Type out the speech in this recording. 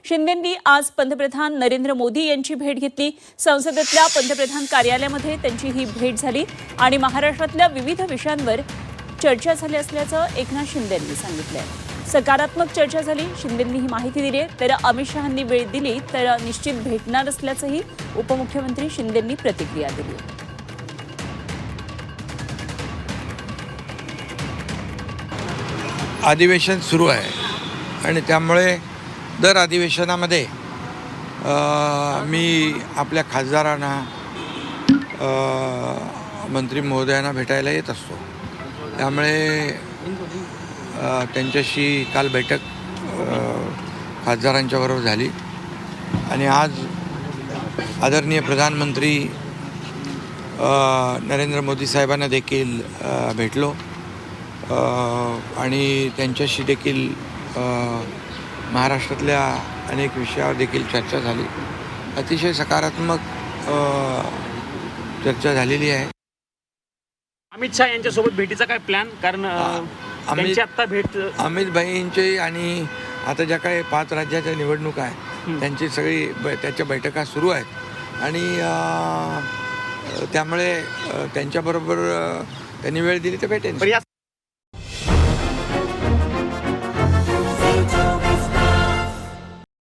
शिंदेंनी आज पंतप्रधान नरेंद्र मोदी यांची भेट घेतली। संसदेतल्या पंतप्रधान कार्यालयामध्ये त्यांची ही भेट झाली आणि महाराष्ट्रातल्या विविध विषयांवर चर्चा झाली असल्याचं एकनाथ शिंदेंनी सांगितलंय। सकारात्मक चर्चा झाली, शिंदेंनी ही माहिती दिली आहे। तर अमित शहांनी वेळ दिली तर निश्चित भेटणार असल्याचंही उपमुख्यमंत्री शिंदेंनी प्रतिक्रिया दिली। अधिवेशन सुरू आहे आणि त्यामुळे दर अधिवेशनामध्ये मी आपल्या खासदारांना मंत्री महोदयांना भेटायला येत असतो। त्यामुळे त्यांच्याशी काल बैठक खासदारांच्याबरोबर झाली आणि आज आदरणीय प्रधानमंत्री नरेंद्र मोदी साहेबांना देखील भेटलो आणि त्यांच्याशी देखील महाराष्ट्रातल्या अनेक विषयावर देखील चर्चा झाली। अतिशय सकारात्मक चर्चा झालेली आहे। अमित शहा यांच्यासोबत भेटीचा काय प्लॅन? कारण त्यांची आता भेट अमित भाईंचे आणि आता ज्या काही 5 राज्याच्या निवडणुका आहेत त्यांची सगळी त्याच्या बैठका सुरू आहेत आणि त्यामुळे त्यांच्याबरोबर त्यांनी वेळ दिली तर भेटेन।